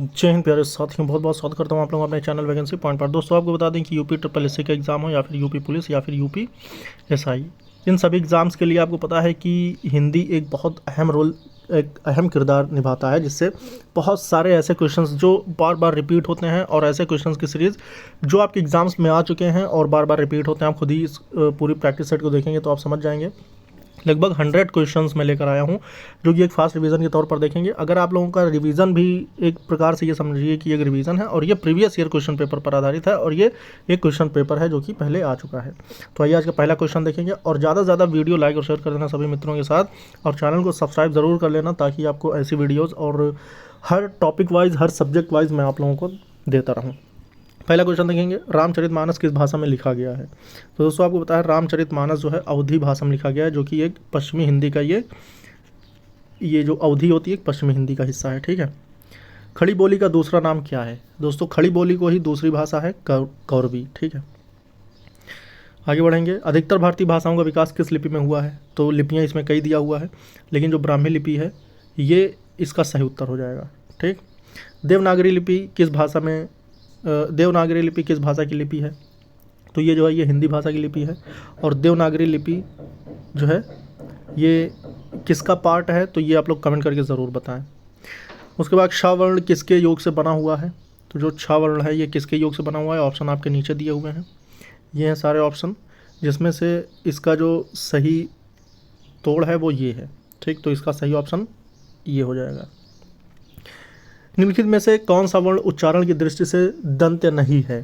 जय हिंद प्यारे साथियों, बहुत बहुत स्वागत करता हूं आप लोगों अपने चैनल वैकेंसी पॉइंट पर। दोस्तों आपको बता दें कि यूपी ट्रिपल एससी का एग्ज़ाम हो या फिर यूपी पुलिस या फिर यूपी एसआई, इन सभी एग्ज़ाम्स के लिए आपको पता है कि हिंदी एक अहम किरदार निभाता है, जिससे बहुत सारे ऐसे क्वेश्चंस जो बार बार रिपीट होते हैं और ऐसे क्वेश्चंस की सीरीज़ जो आपके एग्ज़ाम्स में आ चुके हैं और बार बार रिपीट होते हैं। आप खुद ही इस पूरी प्रैक्टिस सेट को देखेंगे तो आप समझ जाएंगे। लगभग 100 क्वेश्चंस मैं लेकर आया हूं, जो कि एक फास्ट रिवीजन के तौर पर देखेंगे। अगर आप लोगों का रिवीजन भी एक प्रकार से ये समझिए कि एक रिवीजन है और ये प्रीवियस ईयर क्वेश्चन पेपर पर आधारित है और ये एक क्वेश्चन पेपर है जो कि पहले आ चुका है। तो आइए आज का पहला क्वेश्चन देखेंगे और ज़्यादा से ज़्यादा वीडियो लाइक और शेयर कर देना सभी मित्रों के साथ और चैनल को सब्सक्राइब ज़रूर कर लेना, ताकि आपको ऐसी वीडियोज़ और हर टॉपिक वाइज हर सब्जेक्ट वाइज मैं आप लोगों को देता रहूँ। पहला क्वेश्चन देखेंगे, रामचरितमानस किस भाषा में लिखा गया है। तो दोस्तों आपको पता है रामचरितमानस जो है अवधी भाषा में लिखा गया है, जो कि एक पश्चिमी हिंदी का ये जो अवधी होती है एक पश्चिमी हिंदी का हिस्सा है। ठीक है। खड़ी बोली का दूसरा नाम क्या है। दोस्तों खड़ी बोली को ही दूसरी भाषा है कौरवी। ठीक है। आगे बढ़ेंगे, अधिकतर भारतीय भाषाओं का विकास किस लिपि में हुआ है। तो लिपियाँ इसमें कई दिया हुआ है, लेकिन जो ब्राह्मी लिपि है ये इसका सही उत्तर हो जाएगा। ठीक। देवनागरी लिपि किस भाषा में देवनागरी लिपि किस भाषा की लिपि है। तो ये जो है ये हिंदी भाषा की लिपि है। और देवनागरी लिपि जो है ये किसका पार्ट है, तो ये आप लोग कमेंट करके ज़रूर बताएं। उसके बाद क्षा वर्ण किसके योग से बना हुआ है। तो जो क्षा वर्ण है ये किसके योग से बना हुआ है, ऑप्शन आपके नीचे दिए हुए हैं। ये हैं सारे ऑप्शन, जिसमें से इसका जो सही तोड़ है वो ये है। ठीक, तो इसका सही ऑप्शन ये हो जाएगा। निम्नलिखित में से कौन सा वर्ण उच्चारण की दृष्टि से दंत्य नहीं है।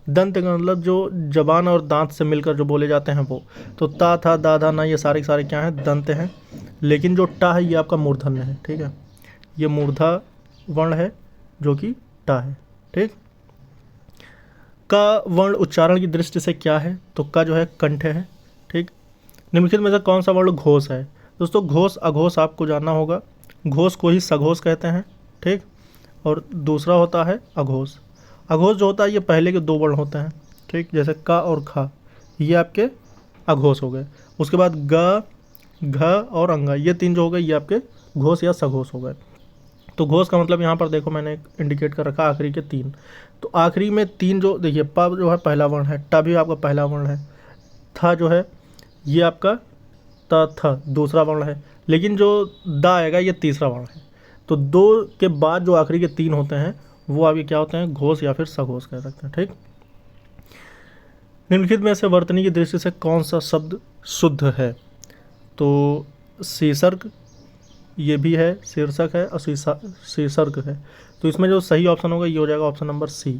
दंत्य का मतलब जो जबान और दांत से मिलकर जो बोले जाते हैं वो। तो ता था दा धा ना ये सारे के सारे क्या हैं, दंत्य हैं। लेकिन जो टा है ये आपका मूर्धन्य है। ठीक है, ये मूर्धा वर्ण है जो कि टा है। ठीक। का वर्ण उच्चारण की दृष्टि से क्या है, तो का जो है कंठ है। ठीक। निम्नलिखित में से कौन सा वर्ण घोष है। दोस्तों घोष अघोष आपको जानना होगा। घोष को ही सघोष कहते हैं। ठीक। और दूसरा होता है अघोष। अघोष जो होता है ये पहले के दो वर्ण होते हैं। ठीक, जैसे का और खा, ये आपके अघोष हो गए। उसके बाद ग, घ और अंगा, ये तीन जो हो गए ये आपके घोष या सघोष हो गए। तो घोष का मतलब यहाँ पर देखो मैंने इंडिकेट कर रखा आखिरी के तीन। तो आखिरी में तीन जो देखिए, प जो है पहला वर्ण है, ट भी आपका पहला वर्ण है, था जो है ये आपका त थ दूसरा वर्ण है, लेकिन जो दा आएगा ये तीसरा वर्ण है। तो दो के बाद जो आखिरी के तीन होते हैं वो आपके क्या होते हैं, घोष या फिर सघोष कह सकते हैं। ठीक। निम्नलिखित में से वर्तनी की दृष्टि से कौन सा शब्द शुद्ध है। तो शीर्षक ये भी है, शीर्षक है और शीर्षक है। तो इसमें जो सही ऑप्शन होगा ये हो जाएगा ऑप्शन नंबर सी।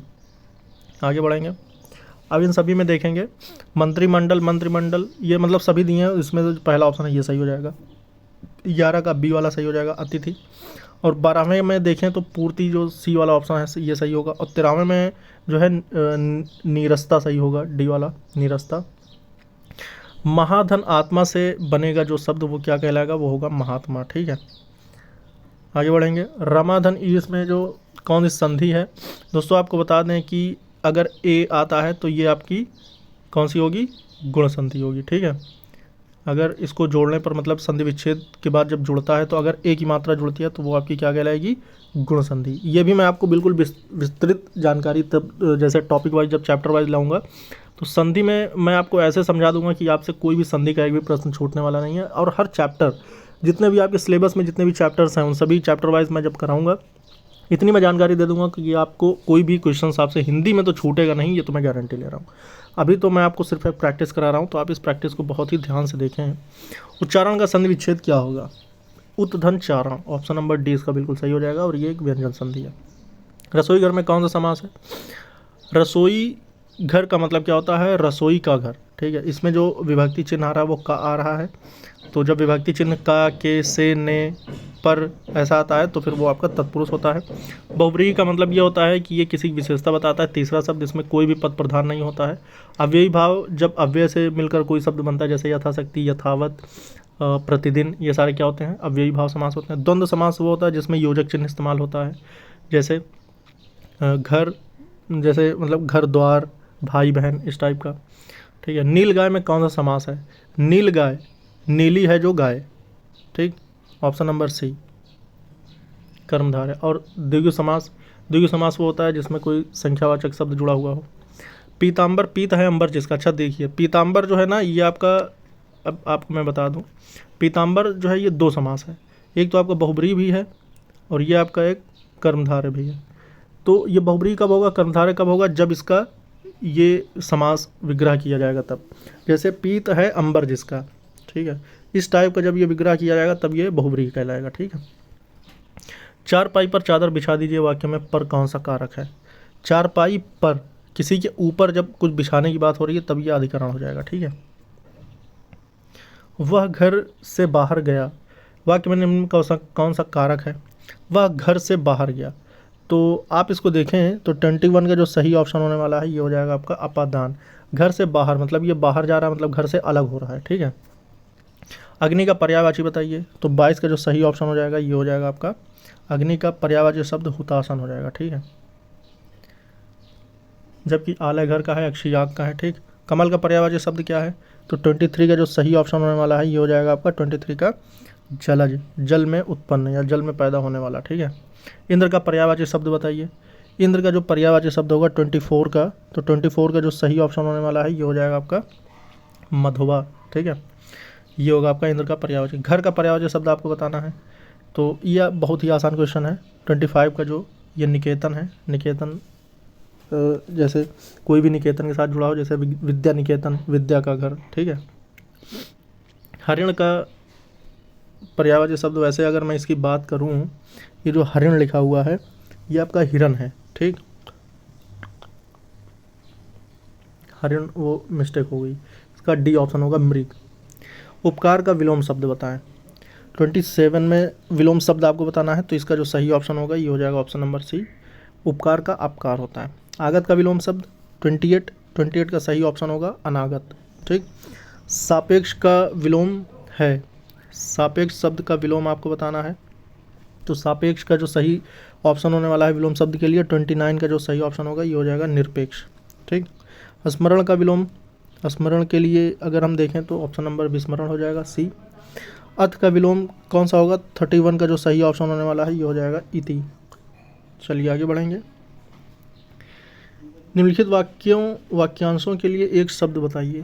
आगे बढ़ेंगे, अब इन सभी में देखेंगे मंत्रिमंडल ये मतलब सभी दिए हैं, इसमें जो पहला ऑप्शन है ये सही हो जाएगा। 11 का बी वाला सही हो जाएगा, अतिथि। और 12वें में देखें तो पूर्ति जो सी वाला ऑप्शन है ये सही होगा। और 13वें में जो है नीरसता सही होगा, डी वाला नीरसता। महाधन आत्मा से बनेगा जो शब्द वो क्या कहलाएगा, वो होगा महात्मा। ठीक है। आगे बढ़ेंगे, रमाधन इसमें जो कौन सी संधि है। दोस्तों आपको बता दें कि अगर ए आता है तो ये आपकी कौन सी होगी, गुण संधि होगी। ठीक है। अगर इसको जोड़ने पर मतलब संधि विच्छेद के बाद जब जुड़ता है तो अगर ए की मात्रा जुड़ती है तो वो आपकी क्या कहलाएगी, गुण संधि। ये भी मैं आपको बिल्कुल विस्तृत जानकारी तब जैसे टॉपिक वाइज जब चैप्टर वाइज लाऊंगा तो संधि में मैं आपको ऐसे समझा दूंगा कि आपसे कोई भी संधि का एक भी प्रश्न छूटने वाला नहीं है। और हर चैप्टर जितने भी आपके सिलेबस में जितने भी चैप्टर्स हैं उन सभी चैप्टर वाइज मैं जब कराऊंगा इतनी मैं जानकारी दे दूंगा कि आपको कोई भी क्वेश्चन आपसे हिंदी में तो छूटेगा नहीं, ये तो मैं गारंटी ले रहा हूँ। अभी तो मैं आपको सिर्फ एक प्रैक्टिस करा रहा हूँ, तो आप इस प्रैक्टिस को बहुत ही ध्यान से देखें। उच्चारण का संधि विच्छेद क्या होगा, उत्धन चारण, ऑप्शन नंबर डी इसका बिल्कुल सही हो जाएगा। और ये एक व्यंजन संधि है। रसोई घर में कौन सा समास है। रसोई घर का मतलब क्या होता है, रसोई का घर। ठीक है। इसमें जो विभक्ति चिन्ह आ रहा है वो का आ रहा है। तो जब विभक्ति चिन्ह का, के, से, ने, पर ऐसा आता है तो फिर वो आपका तत्पुरुष होता है। बहुव्रीहि का मतलब ये होता है कि ये किसी की विशेषता बताता है। तीसरा शब्द इसमें कोई भी पद प्रधान नहीं होता है। अव्ययी भाव जब अव्यय से मिलकर कोई शब्द बनता है, जैसे यथाशक्ति, यथावत, प्रतिदिन, ये सारे क्या होते हैं, अव्ययी भाव समास होते हैं। द्वंद्व समास वो होता है जिसमें योजक चिन्ह इस्तेमाल होता है, जैसे घर, जैसे मतलब घर द्वार, भाई बहन, इस टाइप का। ठीक है। नील गाय में कौन सा समास है। नील गाय, नीली है जो गाय। ठीक, ऑप्शन नंबर सी कर्मधारय। और द्विगु समास द्विगु समास वो होता है जिसमें कोई संख्यावाचक शब्द जुड़ा हुआ हो। पीताम्बर, पीत है अंबर जिसका। अच्छा देखिए, पीताम्बर जो है ना ये आपका, अब आपको मैं बता दूं, पीताम्बर जो है ये दो समास है, एक तो आपका बहुब्रीहि भी है और ये आपका एक कर्मधारय भी है। तो ये बहुब्रीहि कब होगा, कर्मधारय कब होगा, जब इसका ये समास विग्रह किया जाएगा तब। जैसे पीत है अंबर जिसका, ठीक है, इस टाइप का जब ये विग्रह किया जाएगा तब ये बहुब्रीहि कहलाएगा। ठीक है। चारपाई पर चादर बिछा दीजिए वाक्य में पर कौन सा कारक है। चारपाई पर, किसी के ऊपर जब कुछ बिछाने की बात हो रही है तब ये अधिकरण हो जाएगा। ठीक है। वह घर से बाहर गया, वाक्य में निम्न कौन सा कारक है। वह घर से बाहर गया, तो आप इसको देखें तो 21 का जो सही ऑप्शन होने वाला है ये हो जाएगा आपका अपादान। घर से बाहर मतलब ये बाहर जा रहा है, मतलब घर से अलग हो रहा है। ठीक है। अग्नि का पर्यायवाची बताइए, तो 22 का जो सही ऑप्शन हो जाएगा ये हो जाएगा आपका अग्नि का पर्यायवाची शब्द हुतासन हो जाएगा। ठीक है। जबकि आलय घर का है, अक्षियाग का है। ठीक। कमल का पर्यायवाची शब्द क्या है, तो 23 का जो सही ऑप्शन होने वाला है ये हो जाएगा आपका 23 का जलज, जल में उत्पन्न या जल में पैदा होने वाला। ठीक है। इंद्र का पर्यायवाची शब्द बताइए। इंद्र का जो पर्यायवाची शब्द होगा 24 का, तो 24 का जो सही ऑप्शन होने वाला है ये हो जाएगा आपका मधुबा। ठीक है। ये होगा आपका इंद्र का पर्यायवाची। घर का पर्यायवाची शब्द आपको बताना है, तो यह बहुत ही आसान क्वेश्चन है। 25 का जो ये निकेतन है, निकेतन जैसे कोई भी निकेतन के साथ जुड़ा हो, जैसे विद्या निकेतन, विद्या का घर। ठीक है। हरिण का पर्यायवाची शब्द, वैसे अगर मैं इसकी बात करूं, ये जो हरिण लिखा हुआ है ये आपका हिरण है। ठीक। हरिण वो मिस्टेक हो गई, इसका डी ऑप्शन होगा मृग। उपकार का विलोम शब्द बताएं। 27 में विलोम शब्द आपको बताना है, तो इसका जो सही ऑप्शन होगा ये हो जाएगा ऑप्शन नंबर सी, उपकार का अपकार होता है। आगत का विलोम शब्द 28 का सही ऑप्शन होगा अनागत। ठीक। सापेक्ष का विलोम है, सापेक्ष शब्द का विलोम आपको बताना है, तो सापेक्ष का जो सही ऑप्शन होने वाला है विलोम शब्द के लिए 29 का जो सही ऑप्शन होगा ये हो जाएगा निरपेक्ष। ठीक। स्मरण का विलोम, स्मरण के लिए अगर हम देखें तो ऑप्शन नंबर विस्मरण हो जाएगा सी। अथ का विलोम कौन सा होगा, 31 का जो सही ऑप्शन होने वाला है ये हो जाएगा इति। चलिए आगे बढ़ेंगे। निम्नलिखित वाक्यांशों के लिए एक शब्द बताइए,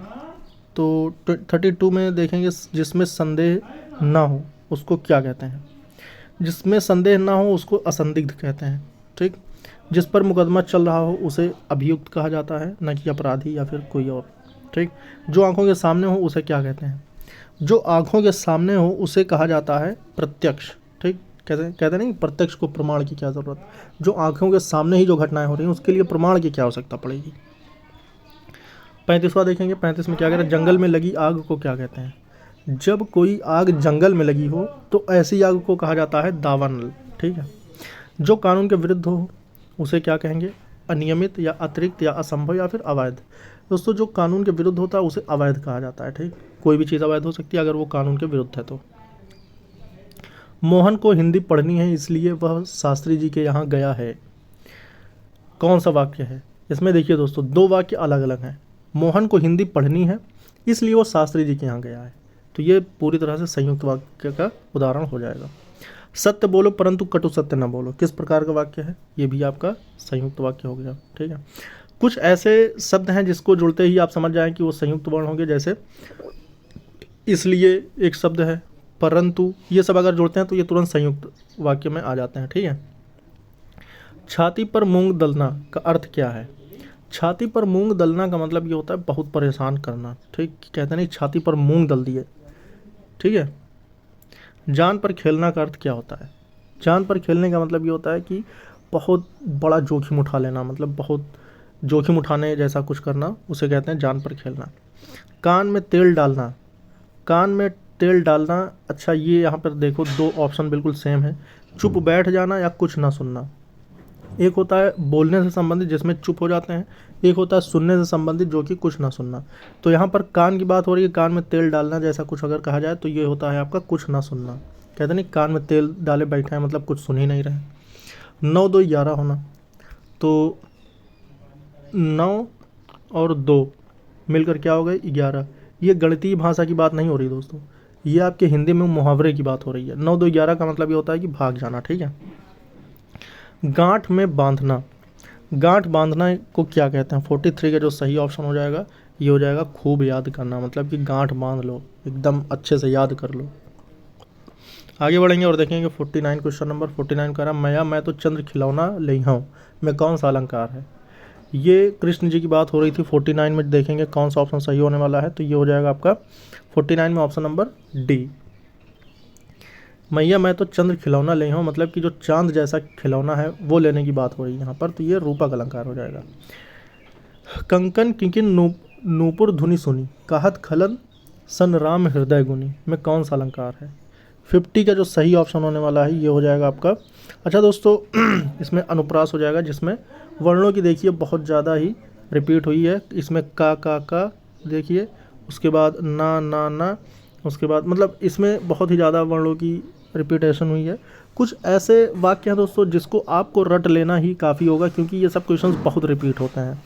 तो 32 में देखेंगे जिसमें संदेह ना हो उसको क्या कहते हैं। जिसमें संदेह ना हो उसको असंदिग्ध कहते हैं। ठीक। जिस पर मुकदमा चल रहा हो उसे अभियुक्त कहा जाता है, न कि अपराधी या फिर कोई और। ठीक। जो आंखों के सामने हो उसे क्या कहते हैं, जो आंखों के सामने हो उसे कहा जाता है प्रत्यक्ष। ठीक। कहते नहीं प्रत्यक्ष को प्रमाण की क्या ज़रूरत, जो आंखों के सामने ही जो घटनाएं हो रही हैं उसके लिए प्रमाण की क्या आवश्यकता पड़ेगी। 35वां देखेंगे। 35 में क्या कह रहे हैं, जंगल में लगी आग को क्या कहते हैं। जब कोई आग जंगल में लगी हो तो ऐसी आग को कहा जाता है दावानल। ठीक है। जो कानून के विरुद्ध हो उसे क्या कहेंगे, अनियमित या अतिरिक्त या असंभव या फिर अवैध। दोस्तों जो कानून के विरुद्ध होता है उसे अवैध कहा जाता है। ठीक। कोई भी चीज़ अवैध हो सकती है अगर वो कानून के विरुद्ध है तो। मोहन को हिंदी पढ़नी है इसलिए वह शास्त्री जी के यहाँ गया है, कौन सा वाक्य है। इसमें देखिए दोस्तों दो वाक्य अलग अलग हैं। मोहन को हिंदी पढ़नी है इसलिए वो शास्त्री जी के यहाँ गया है, तो ये पूरी तरह से संयुक्त वाक्य का उदाहरण हो जाएगा। सत्य बोलो परंतु कटु सत्य न बोलो, किस प्रकार का वाक्य है, ये भी आपका संयुक्त वाक्य हो गया। ठीक है। कुछ ऐसे शब्द हैं जिसको जुड़ते ही आप समझ जाएं कि वो संयुक्त वर्ण होंगे, जैसे इसलिए एक शब्द है, परंतु, ये सब अगर जुड़ते हैं तो ये तुरंत संयुक्त वाक्य में आ जाते हैं। ठीक है। छाती पर मूंग दलना का अर्थ क्या है। छाती पर मूंग दलना का मतलब ये होता है बहुत परेशान करना। ठीक। कहते नहीं छाती पर मूंग दल दिए। ठीक है। जान पर खेलना का अर्थ क्या होता है। जान पर खेलने का मतलब ये होता है कि बहुत बड़ा जोखिम उठा लेना, मतलब बहुत जोखिम उठाने जैसा कुछ करना, उसे कहते हैं जान पर खेलना। कान में तेल डालना, कान में तेल डालना, अच्छा ये यहाँ पर देखो दो ऑप्शन बिल्कुल सेम है, चुप बैठ जाना या कुछ ना सुनना। एक होता है बोलने से संबंधित जिसमें चुप हो जाते हैं, एक होता है सुनने से संबंधित जो कि कुछ ना सुनना। तो यहाँ पर कान की बात हो रही है, कान में तेल डालना जैसा कुछ अगर कहा जाए तो ये होता है आपका कुछ ना सुनना। कहते नहीं कान में तेल डाले बैठे हैं, मतलब कुछ सुन ही नहीं रहे। 9 2 11 होना, तो 9 और 2 मिलकर क्या हो गए 11। ये गणितीय भाषा की बात नहीं हो रही दोस्तों, ये आपके हिंदी में मुहावरे की बात हो रही है। 9 2 11 का मतलब ये होता है कि भाग जाना। ठीक है। गांठ में बांधना, गांठ बांधना को क्या कहते हैं? 43 का जो सही ऑप्शन हो जाएगा ये हो जाएगा खूब याद करना, मतलब कि गांठ बांध लो, एकदम अच्छे से याद कर लो। आगे बढ़ेंगे और देखेंगे 49 क्वेश्चन नंबर 49 का रहा मैं तो चंद्र खिलौना ले हूँ में कौन सा अलंकार है? ये कृष्ण जी की बात हो रही थी। 49 में देखेंगे कौन सा ऑप्शन सही होने वाला है, तो ये हो जाएगा आपका 49 में ऑप्शन नंबर डी। मैया मैं तो चंद्र खिलौना ले हूँ, मतलब कि जो चांद जैसा खिलौना है वो लेने की बात हो रही है यहाँ पर, तो ये रूपक अलंकार हो जाएगा। कंकन किंकिन नूपुर धुनि सुनी, कहत खलन सन राम हृदय गुनी में कौन सा अलंकार है? 50 का जो सही ऑप्शन होने वाला है ये हो जाएगा आपका, अच्छा दोस्तों इसमें अनुप्रास हो जाएगा, जिसमें वर्णों की देखिए बहुत ज़्यादा ही रिपीट हुई है। इसमें का देखिए, उसके बाद ना, उसके बाद मतलब इसमें बहुत ही ज़्यादा वर्णों की रिपीटेशन हुई है। कुछ ऐसे वाक्य हैं दोस्तों जिसको आपको रट लेना ही काफ़ी होगा, क्योंकि ये सब क्वेश्चंस बहुत रिपीट होते हैं।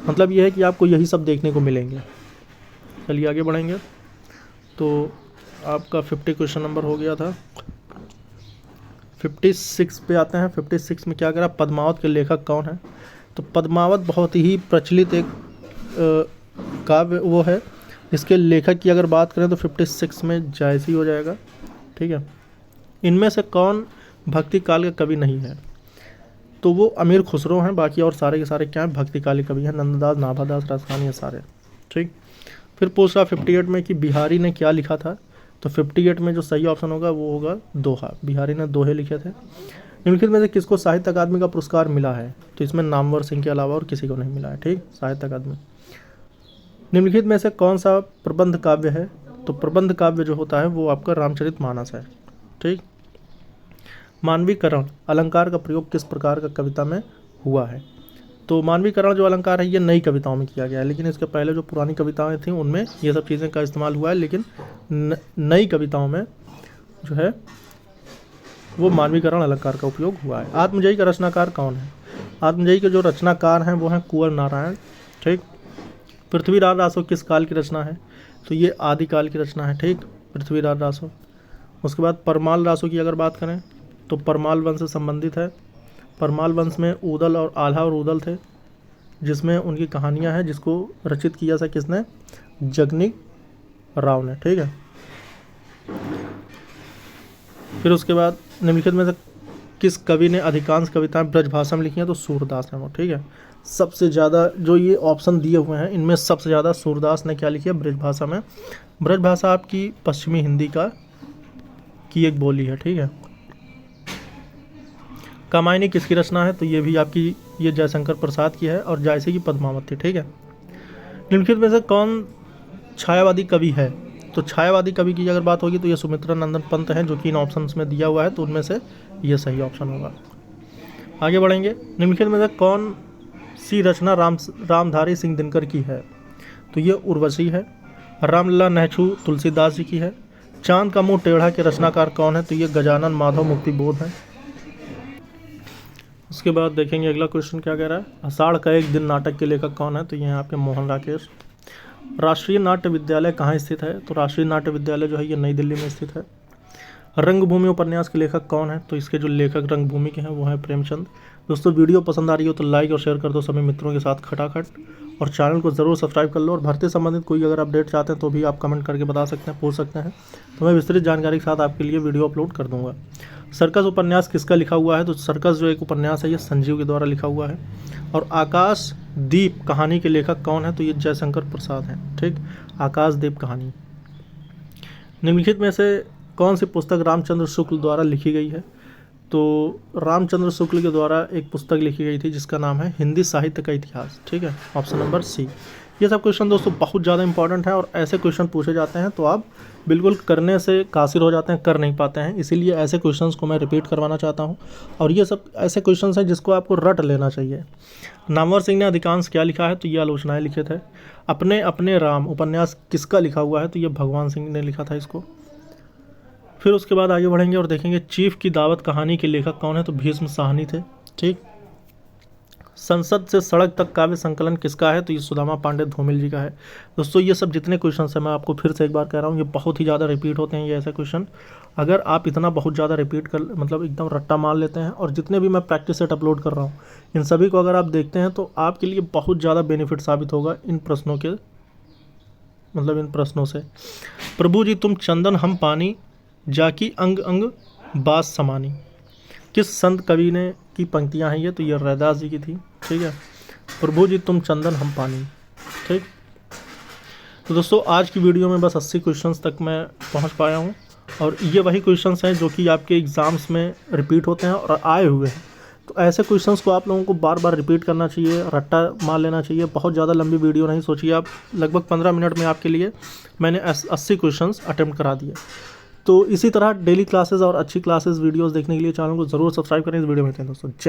मतलब ये है कि आपको यही सब देखने को मिलेंगे। चलिए आगे बढ़ेंगे। तो आपका 50 क्वेश्चन नंबर हो गया था। 56 पे आते हैं। 56 में क्या करा, पद्मावत के लेखक कौन है? तो पद्मावत बहुत ही प्रचलित एक काव्य वो है। इसके लेखक की अगर बात करें तो 56 में जायसी हो जाएगा, ठीक है। इनमें से कौन भक्ति काल का कवि नहीं है? तो वो अमीर खुसरो हैं, बाकी और सारे के सारे क्या हैं, भक्ति काल के कवि हैं। नंददास, नाभादास, रसखान, ये सारे, ठीक। फिर पूछा 58 में कि बिहारी ने क्या लिखा था? तो 58 में जो सही ऑप्शन होगा वो होगा दोहा। बिहारी ने दोहे लिखे थे। निम्नलिखित में से किसको साहित्य अकादमी का पुरस्कार मिला है? तो इसमें नामवर सिंह के अलावा और किसी को नहीं मिला है, ठीक, साहित्य अकादमी। निम्नलिखित में से कौन सा प्रबंध काव्य है? तो प्रबंध काव्य जो होता है वो आपका रामचरितमानस है, ठीक। मानवीकरण अलंकार का प्रयोग किस प्रकार का कविता में हुआ है? तो मानवीकरण जो अलंकार है ये नई कविताओं में किया गया है, लेकिन इसके पहले जो पुरानी कविताएं थीं उनमें ये सब चीज़ें का इस्तेमाल हुआ है, लेकिन नई कविताओं में जो है वो मानवीकरण अलंकार का उपयोग हुआ है। आत्मजयी का रचनाकार कौन है? आत्मजयी के जो रचनाकार हैं वो हैं कुंवर नारायण, ठीक। पृथ्वीराज रासो किस काल की रचना है? तो ये आदिकाल की रचना है, ठीक, पृथ्वीराज रासो। उसके बाद परमाल रासो की अगर बात करें तो परमाल वंश से संबंधित है। परमाल वंश में ऊदल और आल्हा और ऊदल थे, जिसमें उनकी कहानियां हैं, जिसको रचित किया था किसने? जगनिक राव ने, ठीक है। फिर उसके बाद निम्नलिखित में से किस कवि ने अधिकांश कविताएं ब्रजभाषा में लिखी हैं? तो सूरदास ने, वो, ठीक है। सबसे ज़्यादा जो ये ऑप्शन दिए हुए हैं इनमें सबसे ज़्यादा सूरदास ने क्या लिखी है? ब्रजभाषा में। ब्रजभाषा आपकी पश्चिमी हिंदी की एक बोली है, ठीक है। कामायनी किसकी रचना है? तो ये भी आपकी ये जयशंकर प्रसाद की है और जायसी की पद्मावत थी, ठीक है। निम्नलिखित में से कौन छायावादी कवि है? तो छायावादी कवि की अगर बात होगी तो ये सुमित्रा नंदन पंत हैं, जो कि इन ऑप्शंस में दिया हुआ है, तो उनमें से ये सही ऑप्शन होगा। आगे बढ़ेंगे। निम्नलिखित में से कौन सी रचना रामधारी सिंह दिनकर की है? तो ये उर्वशी है। रामलला नेहछू तुलसीदास जी की है। चांद का मुंह टेढ़ा के रचनाकार कौन है? तो ये गजानन माधव मुक्तिबोध है। उसके बाद देखेंगे अगला क्वेश्चन क्या कह रहा है। आषाढ़ का एक दिन नाटक के लेखक कौन है? तो ये हैं आपके मोहन राकेश। राष्ट्रीय नाट्य विद्यालय कहाँ स्थित है? तो राष्ट्रीय नाट्य विद्यालय जो है ये नई दिल्ली में स्थित है। रंगभूमि उपन्यास के लेखक कौन है? तो इसके जो लेखक रंगभूमि के हैं वो हैं प्रेमचंद। दोस्तों वीडियो पसंद आ रही हो तो लाइक और शेयर कर दो सभी मित्रों के साथ खटाखट, और चैनल को ज़रूर सब्सक्राइब कर लो। और भर्ती संबंधित कोई अगर अपडेट चाहते हैं तो भी आप कमेंट करके बता सकते हैं, पूछ सकते हैं, तो मैं विस्तृत जानकारी के साथ आपके लिए वीडियो अपलोड कर दूंगा। सर्कस उपन्यास किसका लिखा हुआ है? तो सर्कस जो एक उपन्यास है ये संजीव के द्वारा लिखा हुआ है। और आकाश दीप कहानी के लेखक कौन है? तो ये जयशंकर प्रसाद हैं, ठीक, आकाश दीप कहानी। निम्नलिखित में से कौन सी पुस्तक रामचंद्र शुक्ल द्वारा लिखी गई है? तो रामचंद्र शुक्ल के द्वारा एक पुस्तक लिखी गई थी जिसका नाम है हिंदी साहित्य का इतिहास, ठीक है, ऑप्शन नंबर सी। ये सब क्वेश्चन दोस्तों बहुत ज़्यादा इंपॉर्टेंट है, और ऐसे क्वेश्चन पूछे जाते हैं तो आप बिल्कुल करने से कासिर हो जाते हैं, कर नहीं पाते हैं, इसीलिए ऐसे क्वेश्चंस को मैं रिपीट करवाना चाहता हूं। और ये सब ऐसे क्वेश्चंस हैं जिसको आपको रट लेना चाहिए। नामवर सिंह ने अधिकांश क्या लिखा है? तो ये आलोचनाएँ लिखे थे। अपने अपने राम उपन्यास किसका लिखा हुआ है? तो ये भगवान सिंह ने लिखा था इसको। फिर उसके बाद आगे बढ़ेंगे और देखेंगे चीफ की दावत कहानी के लेखक कौन है? तो भीष्म साहनी थे, ठीक। संसद से सड़क तक काव्य संकलन किसका है? तो ये सुदामा पांडे धूमिल जी का है। दोस्तों ये सब जितने क्वेश्चन हैं, मैं आपको फिर से एक बार कह रहा हूँ, ये बहुत ही ज़्यादा रिपीट होते हैं ये ऐसे क्वेश्चन। अगर आप इतना बहुत ज़्यादा रिपीट कर मतलब एकदम रट्टा मार लेते हैं, और जितने भी मैं प्रैक्टिस सेट अपलोड कर रहा हूँ इन सभी को अगर आप देखते हैं तो आपके लिए बहुत ज़्यादा बेनिफिट साबित होगा इन प्रश्नों के, मतलब इन प्रश्नों से। प्रभु जी तुम चंदन हम पानी, जाकी अंग अंग बास समानी, किस संत कवि ने की पंक्तियां हैं ये? तो ये रैदास जी की थी, ठीक है। प्रभु जी तुम चंदन हम पानी, ठीक। तो दोस्तों आज की वीडियो में बस 80 क्वेश्चंस तक मैं पहुंच पाया हूं, और ये वही क्वेश्चंस हैं जो कि आपके एग्ज़ाम्स में रिपीट होते हैं और आए हुए हैं। तो ऐसे क्वेश्चंस को आप लोगों को बार बार रिपीट करना चाहिए, रट्टा मार लेना चाहिए। बहुत ज़्यादा लंबी वीडियो नहीं, सोचिए आप लगभग 15 मिनट में आपके लिए मैंने 80 क्वेश्चंस अटेम्प्ट करा दिए। तो इसी तरह डेली क्लासेस और अच्छी क्लासेस वीडियोस देखने के लिए चैनल को ज़रूर सब्सक्राइब करें। इस वीडियो में दोस्तों जय।